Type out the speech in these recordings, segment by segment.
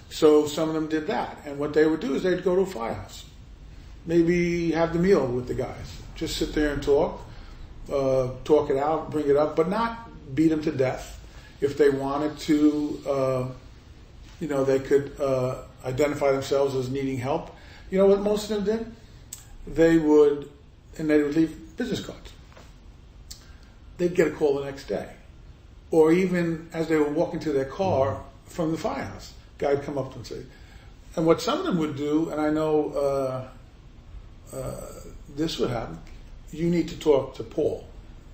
So some of them did that. And what they would do is they'd go to a firehouse. Maybe have the meal with the guys. Just sit there and talk it out, bring it up, but not beat them to death. If they wanted to, they could identify themselves as needing help. You know what most of them did? They would leave business cards. They'd get a call the next day. Or even as they were walking to their car from the firehouse, guy would come up to them and say, and what some of them would do, and I know this would happen, you need to talk to Paul.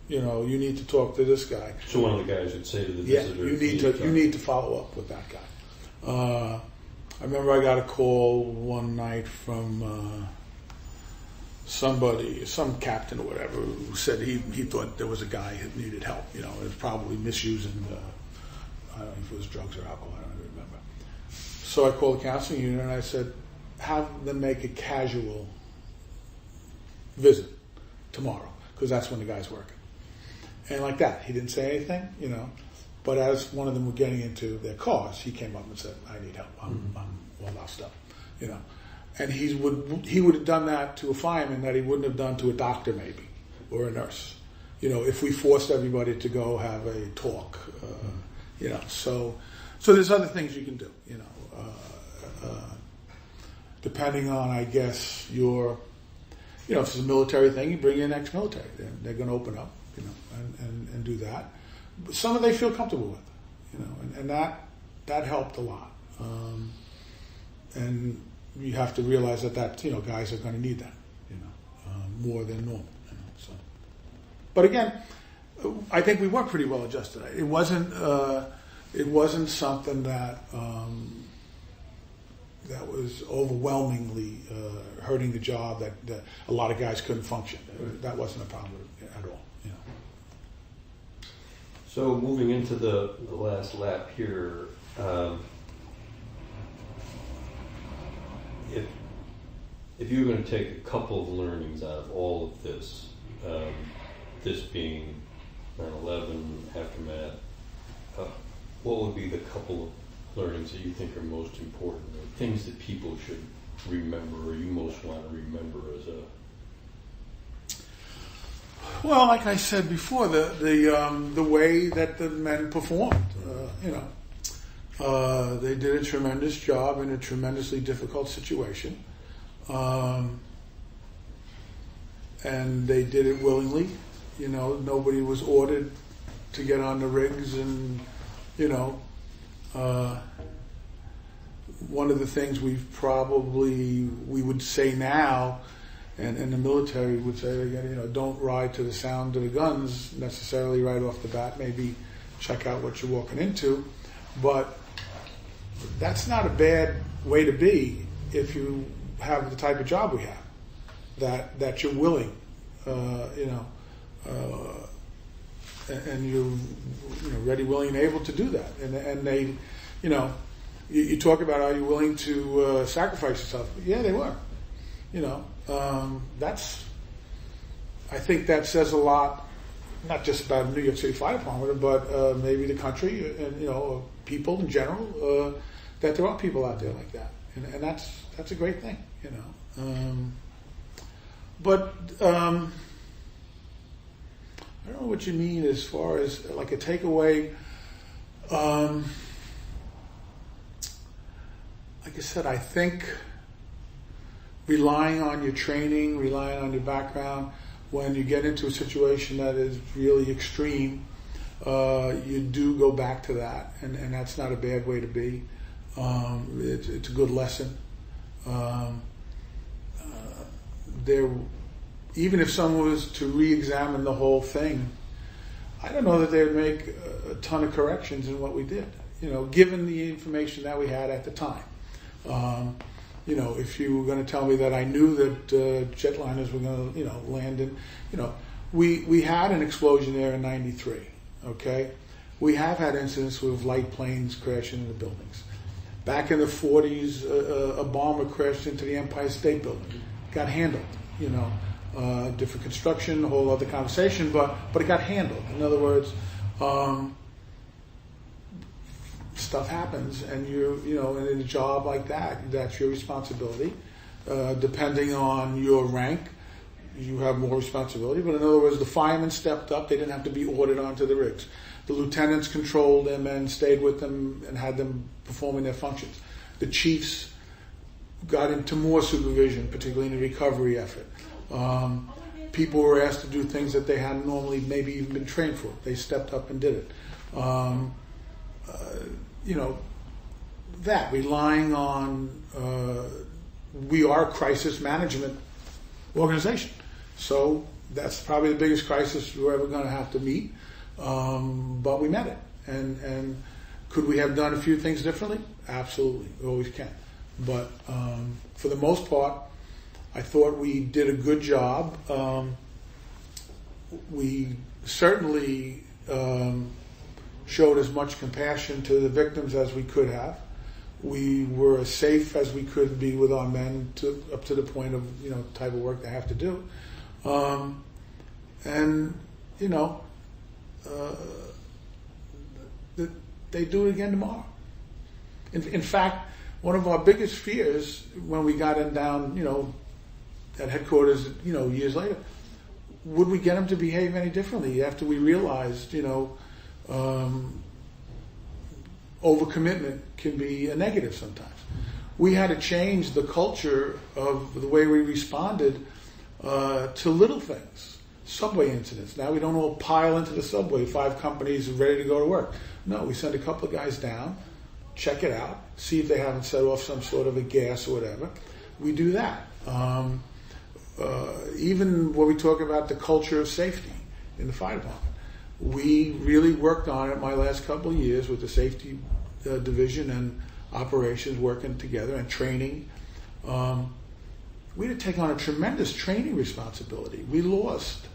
You need to talk to this guy. So one of the guys would say to the visitor, you need to follow up with that guy. I remember I got a call one night from somebody, some captain or whatever, who said he thought there was a guy who needed help. It was probably misusing, I don't know if it was drugs or alcohol, I don't remember. So I called the counseling unit and I said, have them make a casual visit tomorrow, because that's when the guy's working. And like that, he didn't say anything, but as one of them were getting into their cars, he came up and said, I need help, I'm all lost up, And he would have done that to a fireman that he wouldn't have done to a doctor maybe, or a nurse. If we forced everybody to go have a talk, so there's other things you can do, depending on, I guess, your, if it's a military thing, you bring in ex-military. They're going to open up, and do that. But some of they feel comfortable with, and that helped a lot. And you have to realize that guys are going to need that, more than normal. So, but again, I think we were pretty well adjusted. It wasn't something that that was overwhelmingly hurting the job. That a lot of guys couldn't function. That wasn't a problem at all. So moving into the last lap here. If you were going to take a couple of learnings out of all of this, this being 9/11, aftermath, what would be the couple of learnings that you think are most important, or things that people should remember, or you most want to remember as a... Well, like I said before, the way that the men performed, they did a tremendous job in a tremendously difficult situation. And they did it willingly. Nobody was ordered to get on the rigs, and one of the things we would say now, and the military would say, don't ride to the sound of the guns necessarily right off the bat. Maybe check out what you're walking into, but that's not a bad way to be if you have the type of job we have, that you're willing, and you're ready, willing, and able to do that. And they, you talk about, are you willing to sacrifice yourself? Yeah, they were. I think that says a lot, not just about New York City Fire Department, but maybe the country and people in general, that there are people out there like that, and that's a great thing, But I don't know what you mean as far as like a takeaway. Like I said, I think relying on your training, relying on your background, when you get into a situation that is really extreme, you do go back to that, and that's not a bad way to be. It's a good lesson. Even if someone was to re-examine the whole thing, I don't know that they would make a ton of corrections in what we did, given the information that we had at the time. If you were going to tell me that I knew that jetliners were going to, land in, we had an explosion there in '93, okay? We have had incidents with light planes crashing into buildings. Back in the 40s, a bomber crashed into the Empire State Building. Got handled, different construction, a whole other conversation, but it got handled. In other words, stuff happens, and and in a job like that, that's your responsibility. Depending on your rank, you have more responsibility. But in other words, the firemen stepped up. They didn't have to be ordered onto the rigs. The lieutenants controlled them and stayed with them and had them performing their functions. The chiefs got into more supervision, particularly in the recovery effort. People were asked to do things that they hadn't normally maybe even been trained for. They stepped up and did it. That relying on we are a crisis management organization, so that's probably the biggest crisis we're ever going to have to meet. But we met it, and could we have done a few things differently? Absolutely, we always can. But for the most part, I thought we did a good job. We certainly showed as much compassion to the victims as we could have. We were as safe as we could be with our men up to the point of type of work they have to do, they do it again tomorrow. In fact, one of our biggest fears when we got them down, at headquarters, years later, would we get them to behave any differently after we realized, overcommitment can be a negative sometimes. We had to change the culture of the way we responded to little things. Subway incidents. Now we don't all pile into the subway, 5 companies ready to go to work. No, we send a couple of guys down, check it out, see if they haven't set off some sort of a gas or whatever. We do that. Even when we talk about the culture of safety in the fire department, we really worked on it my last couple of years with the safety division and operations working together and training. We had to take on a tremendous training responsibility. We lost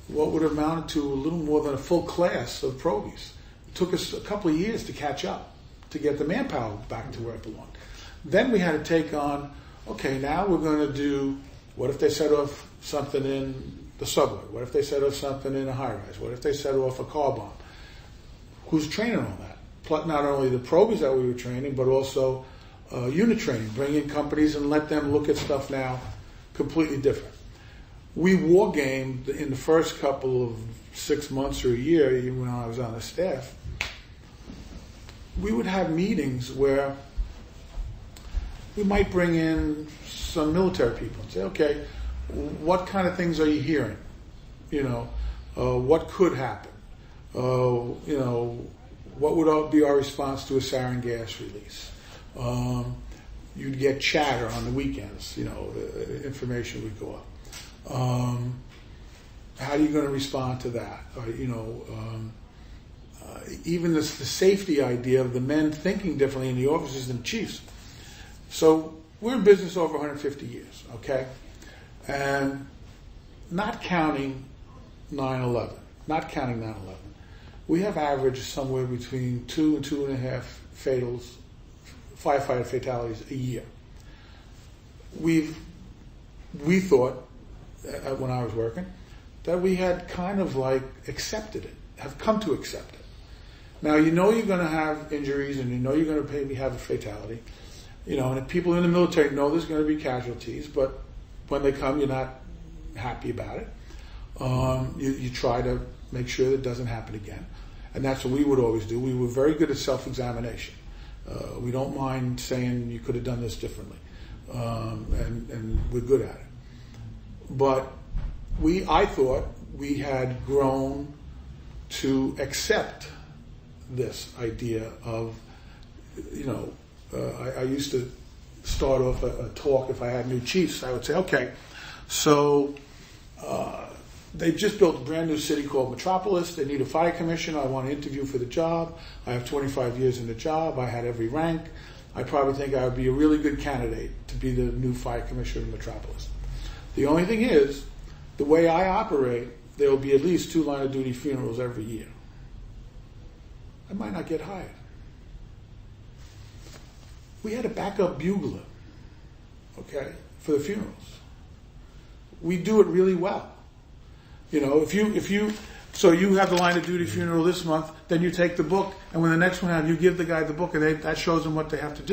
what would have amounted to a little more than a full class of probies. It took us a couple of years to catch up, to get the manpower back to where it belonged. Then we had to take on, okay, now we're going to do, what if they set off something in the subway? What if they set off something in a high-rise? What if they set off a car bomb? Who's training on that? Not only the probies that we were training, but also unit training, bring in companies and let them look at stuff now completely different. We war gamed in the first couple of 6 months or a year, even when I was on the staff. We would have meetings where we might bring in some military people and say, okay, what kind of things are you hearing? What could happen? What would be our response to a sarin gas release? You'd get chatter on the weekends, information would go up. How are you going to respond to that? Even the safety idea of the men thinking differently in the officers and chiefs. So we're in business over 150 years, okay? And not counting 9/11, we have averaged somewhere between 2 and 2.5 firefighter fatalities a year. We thought, when I was working, that we had kind of like accepted it, have come to accept it. Now, you're going to have injuries and you're going to maybe have a fatality. And people in the military know there's going to be casualties, but when they come, you're not happy about it. You try to make sure that it doesn't happen again. And that's what we would always do. We were very good at self-examination. We don't mind saying you could have done this differently. And we're good at it. But I thought we had grown to accept this idea of, I used to start off a talk if I had new chiefs. I would say, okay, so they just built a brand new city called Metropolis. They need a fire commissioner. I want to interview for the job. I have 25 years in the job. I had every rank. I probably think I would be a really good candidate to be the new fire commissioner in Metropolis. The only thing is, the way I operate, there will be at least 2 line-of-duty funerals every year. I might not get hired. We had a backup bugler, okay, for the funerals. We do it really well. If you So you have the line of duty funeral this month, then you take the book, and when the next one have, you give the guy the book, and that shows them what they have to do.